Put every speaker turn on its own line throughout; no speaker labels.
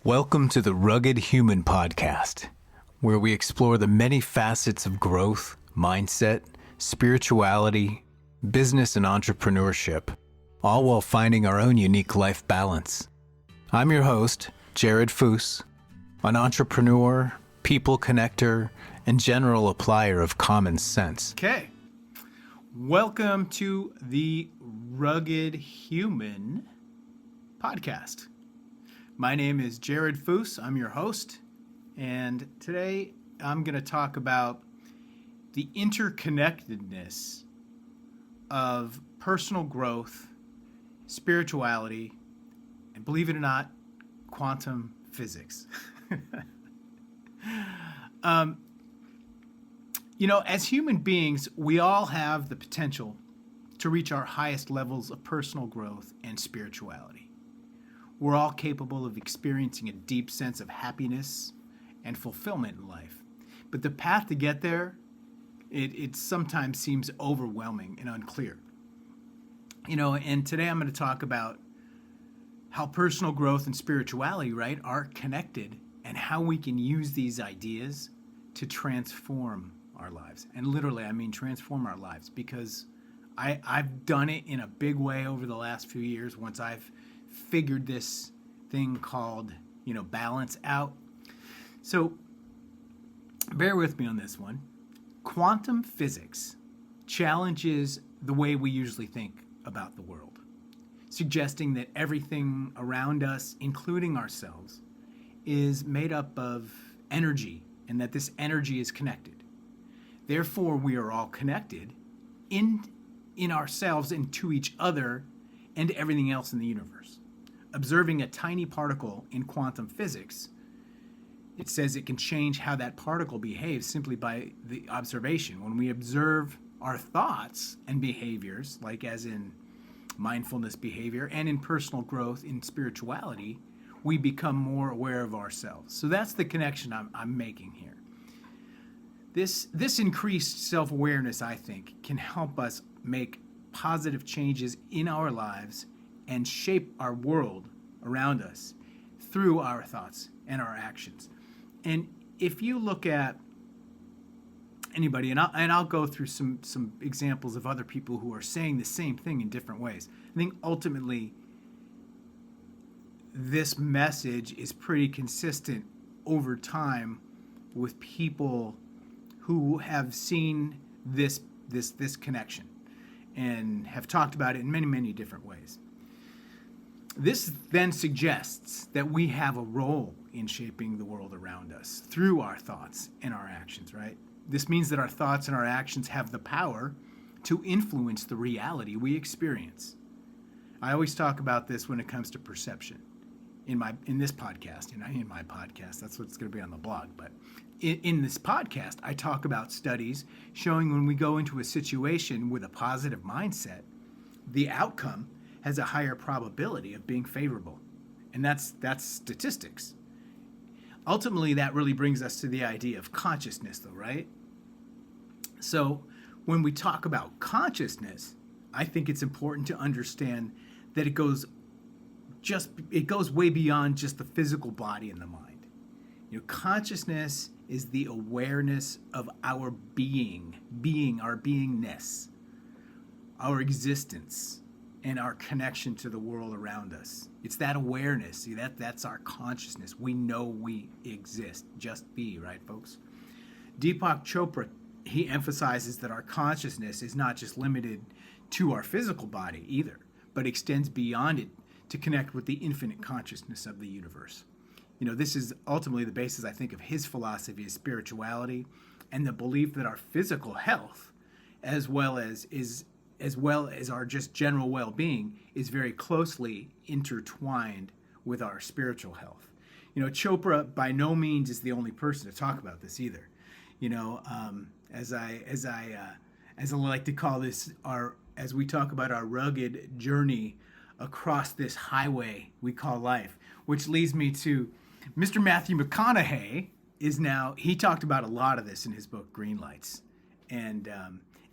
Welcome to the Rugged Human Podcast, where we explore the many facets of growth, mindset, spirituality, business, and entrepreneurship, all while finding our own unique life balance. I'm your host, Jared Foos, an entrepreneur, people connector, and general applier of common sense.
Okay. Welcome to the Rugged Human Podcast. My name is Jared Foos. I'm your host. And today I'm going to talk about the interconnectedness of personal growth, spirituality, and believe it or not, quantum physics. As human beings, we all have the potential to reach our highest levels of personal growth and spirituality. We're all capable of experiencing a deep sense of happiness and fulfillment in life. But the path to get there, it sometimes seems overwhelming and unclear. And today I'm going to talk about how personal growth and spirituality, are connected, and how we can use these ideas to transform our lives. And literally, I mean transform our lives, because I've done it in a big way over the last few years once I've figured this thing called, balance out. So bear with me on this one. Quantum physics challenges the way we usually think about the world, suggesting that everything around us, including ourselves, is made up of energy, and that this energy is connected. Therefore, we are all connected in ourselves and to each other and everything else in the universe. Observing a tiny particle in quantum physics, it says it can change how that particle behaves simply by the observation. When we observe our thoughts and behaviors, like as in mindfulness behavior and in personal growth in spirituality, we become more aware of ourselves. So that's the connection I'm making here. This increased self-awareness, I think, can help us make positive changes in our lives and shape our world around us through our thoughts and our actions. And if you look at anybody, and I'll go through some examples of other people who are saying the same thing in different ways. I think ultimately this message is pretty consistent over time with people who have seen this connection and have talked about it in many, many different ways. This then suggests that we have a role in shaping the world around us through our thoughts and our actions, right? This means that our thoughts and our actions have the power to influence the reality we experience. I always talk about this when it comes to perception in this podcast. In my podcast, that's what's going to be on the blog. But in this podcast, I talk about studies showing when we go into a situation with a positive mindset, the outcome has a higher probability of being favorable. And that's statistics. Ultimately, that really brings us to the idea of consciousness, though, right? So when we talk about consciousness, I think it's important to understand that it goes way beyond just the physical body and the mind. Consciousness is the awareness of our being, our beingness, our existence, and our connection to the world around us. It's that awareness. See, that's our consciousness. We know we exist. Just be, right, folks? Deepak Chopra, he emphasizes that our consciousness is not just limited to our physical body either, but extends beyond it to connect with the infinite consciousness of the universe. This is ultimately the basis, I think, of his philosophy of spirituality and the belief that our physical health, as well as our just general well-being, is very closely intertwined with our spiritual health. Chopra by no means is the only person to talk about this either. As I like to call this, as we talk about our rugged journey across this highway we call life, which leads me to Mr. Matthew McConaughey. He talked about a lot of this in his book Greenlights, and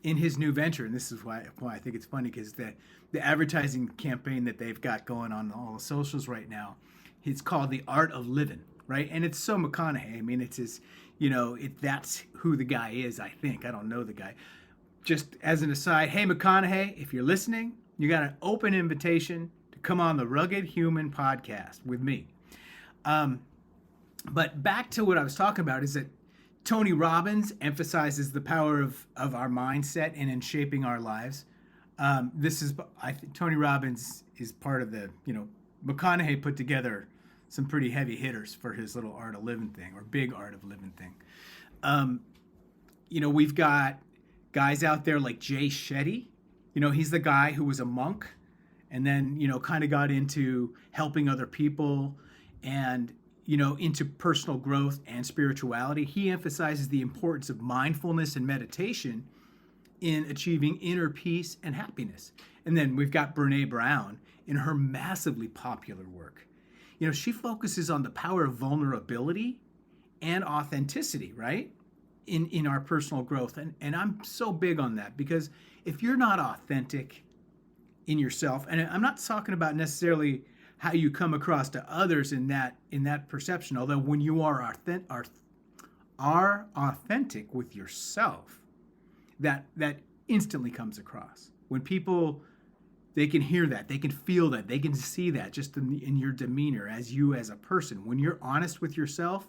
in his new venture, and this is why I think it's funny, because the advertising campaign that they've got going on all the socials right now, it's called The Art of Living, right? And it's so McConaughey. I mean, it's his, that's who the guy is, I think. I don't know the guy. Just as an aside, hey, McConaughey, if you're listening, you got an open invitation to come on the Rugged Human podcast with me. But back to what I was talking about is that Tony Robbins emphasizes the power of our mindset and in shaping our lives. I think Tony Robbins is part of the, McConaughey put together some pretty heavy hitters for his little Art of Living thing, or big Art of Living thing. We've got guys out there like Jay Shetty. He's the guy who was a monk and then, kind of got into helping other people and, into personal growth and spirituality. He emphasizes the importance of mindfulness and meditation in achieving inner peace and happiness. And then we've got Brené Brown in her massively popular work. She focuses on the power of vulnerability and authenticity, right? In our personal growth. And I'm so big on that, because if you're not authentic in yourself, and I'm not talking about necessarily how you come across to others in that perception, although when you are authentic with yourself, that instantly comes across. When people, they can hear that, they can feel that, they can see that just in your demeanor as a person. When you're honest with yourself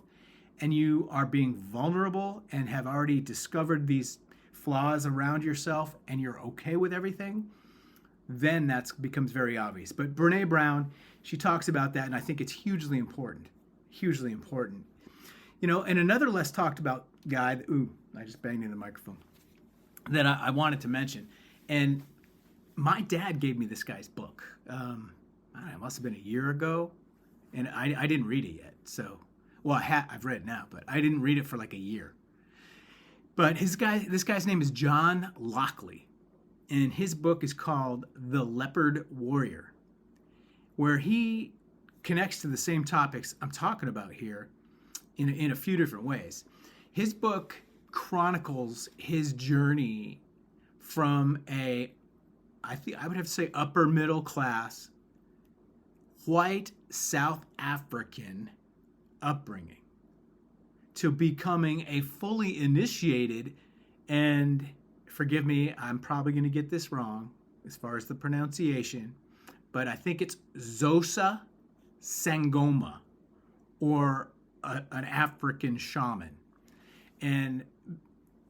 and you are being vulnerable and have already discovered these flaws around yourself and you're okay with everything, then that becomes very obvious. But Brené Brown, she talks about that, and I think it's hugely important. Hugely important. And another less talked about guy, I just banged in the microphone, that I wanted to mention. And my dad gave me this guy's book. I don't know, it must have been a year ago, and I didn't read it yet. So, well, I've read it now, but I didn't read it for like a year. But this guy's name is John Lockley, and his book is called The Leopard Warrior, where he connects to the same topics I'm talking about here in a few different ways. His book chronicles his journey from I would have to say upper middle class, white South African upbringing to becoming a fully initiated, and forgive me, I'm probably going to get this wrong as far as the pronunciation, but I think it's Xhosa Sangoma, or an African shaman. And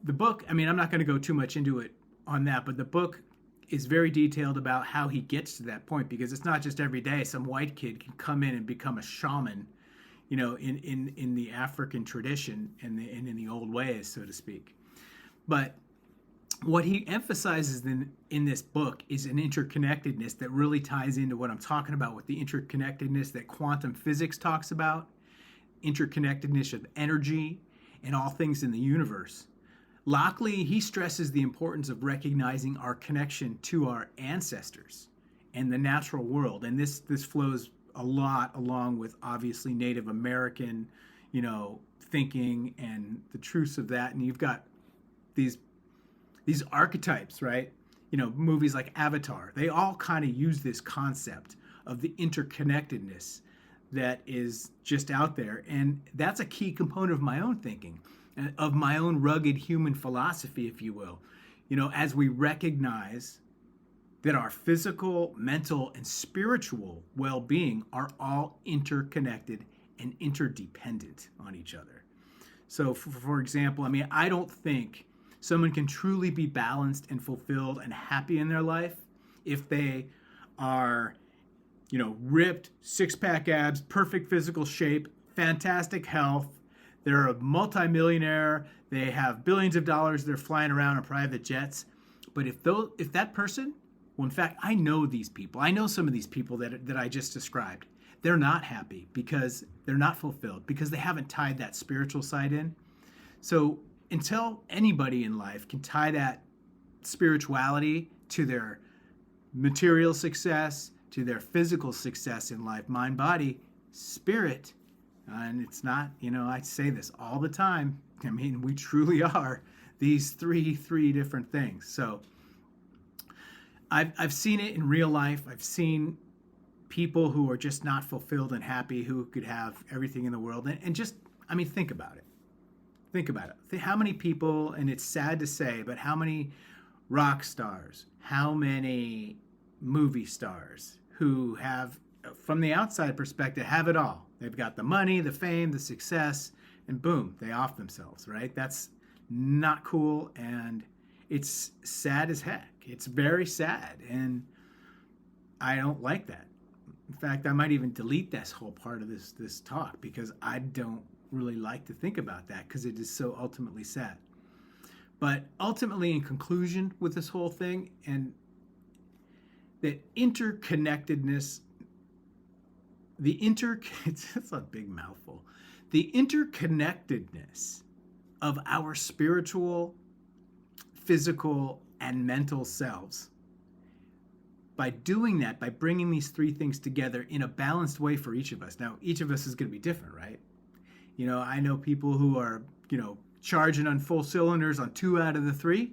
the book, I'm not going to go too much into it on that, but the book is very detailed about how he gets to that point, because it's not just every day some white kid can come in and become a shaman, in the African tradition and in the old ways, so to speak. But what he emphasizes in this book is an interconnectedness that really ties into what I'm talking about with the interconnectedness that quantum physics talks about, interconnectedness of energy and all things in the universe. Lockley, he stresses the importance of recognizing our connection to our ancestors and the natural world. And this flows a lot along with obviously Native American, thinking and the truths of that. And you've got these archetypes, right? Movies like Avatar, they all kind of use this concept of the interconnectedness that is just out there. And that's a key component of my own thinking, of my own rugged human philosophy, if you will. As we recognize that our physical, mental, and spiritual well-being are all interconnected and interdependent on each other. So, for example, I don't think someone can truly be balanced and fulfilled and happy in their life if they are, ripped, six-pack abs, perfect physical shape, fantastic health. They're a multimillionaire. They have billions of dollars. They're flying around in private jets. But if that person, well, in fact, I know these people. I know some of these people that I just described. They're not happy because they're not fulfilled, because they haven't tied that spiritual side in. So until anybody in life can tie that spirituality to their material success, to their physical success in life, mind, body, spirit, and it's not, I say this all the time, we truly are these three different things. So I've seen it in real life. I've seen people who are just not fulfilled and happy, who could have everything in the world. And just, I mean, think about it. Think about it. How many people, and it's sad to say, but how many rock stars, how many movie stars who have, from the outside perspective, have it all. They've got the money, the fame, the success, and boom, they off themselves, right? That's not cool, and it's sad as heck. It's very sad, and I don't like that. In fact, I might even delete this whole part of this talk, because I don't really like to think about that, because it is so ultimately sad. But ultimately, in conclusion with this whole thing, and that interconnectedness, it's a big mouthful. The interconnectedness of our spiritual, physical, and mental selves. By doing that, by bringing these three things together in a balanced way for each of us. Now, each of us is going to be different, right? You know, I know people who are, charging on full cylinders on 2 out of the 3.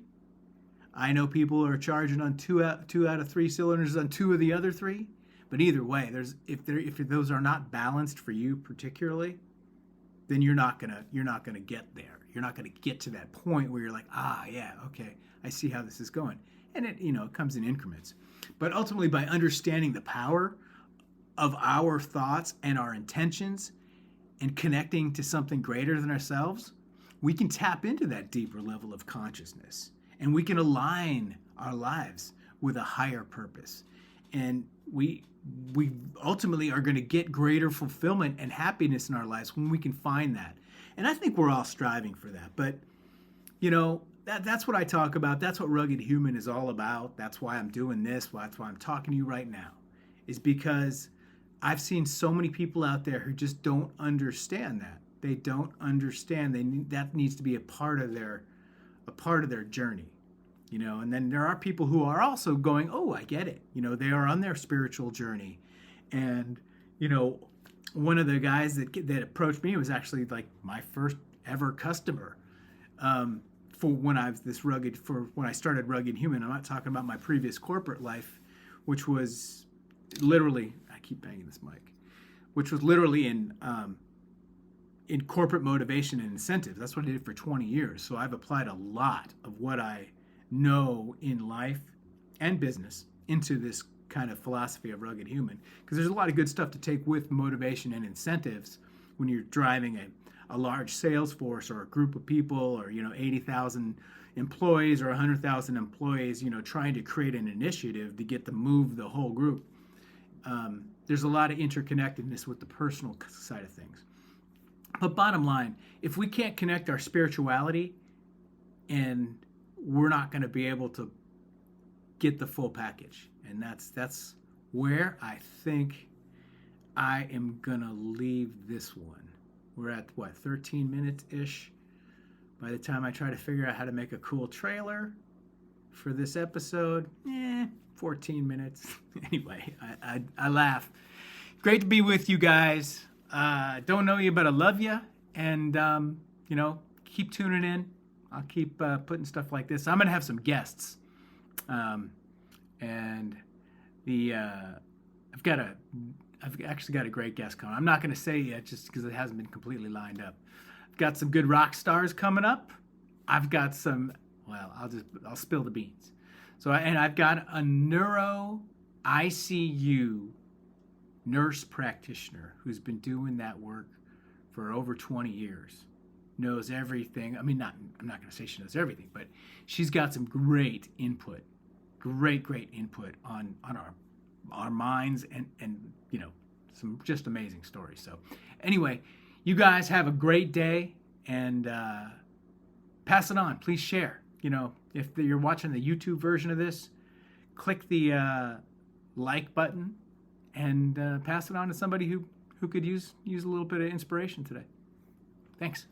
I know people who are charging on two out of 3 cylinders on 2 of the other 3. But either way, if those are not balanced for you particularly, then you're not gonna get there. You're not gonna get to that point where you're like, yeah, okay, I see how this is going. And it comes in increments. But ultimately, by understanding the power of our thoughts and our intentions and connecting to something greater than ourselves, we can tap into that deeper level of consciousness, and we can align our lives with a higher purpose. And we ultimately are going to get greater fulfillment and happiness in our lives when we can find that. And I think we're all striving for that. But, that's what I talk about. That's what Rugged Human is all about. That's why I'm doing this. That's why I'm talking to you right now, is because I've seen so many people out there who just don't understand that. They don't understand. That needs to be a part of their journey. And then there are people who are also going, oh, I get it. They are on their spiritual journey. And, one of the guys that approached me was actually like my first ever customer for when I started Rugged Human. I'm not talking about my previous corporate life, which was literally, I keep banging this mic, which was literally in corporate motivation and incentives. That's what I did for 20 years. So I've applied a lot of what I know in life and business into this kind of philosophy of Rugged Human, because there's a lot of good stuff to take with motivation and incentives when you're driving a large sales force or a group of people, or 80,000 employees or 100,000 employees, trying to create an initiative to move the whole group. There's a lot of interconnectedness with the personal side of things. But bottom line, if we can't connect our spirituality, and we're not going to be able to get the full package. And that's where I think I am going to leave this one. We're at, 13 minutes-ish by the time I try to figure out how to make a cool trailer for this episode. 14 minutes. Anyway, I laugh. Great to be with you guys. Don't know you, but I love you. And, keep tuning in. I'll keep putting stuff like this. I'm going to have some guests. And I've actually got a great guest coming. I'm not going to say yet just because it hasn't been completely lined up. I've got some good rock stars coming up. I've got some, I'll spill the beans. I've got a neuro ICU nurse practitioner who's been doing that work for over 20 years. Knows everything. I mean, I'm not going to say she knows everything, but she's got some great input, great input on our minds and some just amazing stories. So anyway, you guys have a great day, and pass it on. Please share. If you're watching the YouTube version of this, click the like button and pass it on to somebody who could use a little bit of inspiration today. Thanks.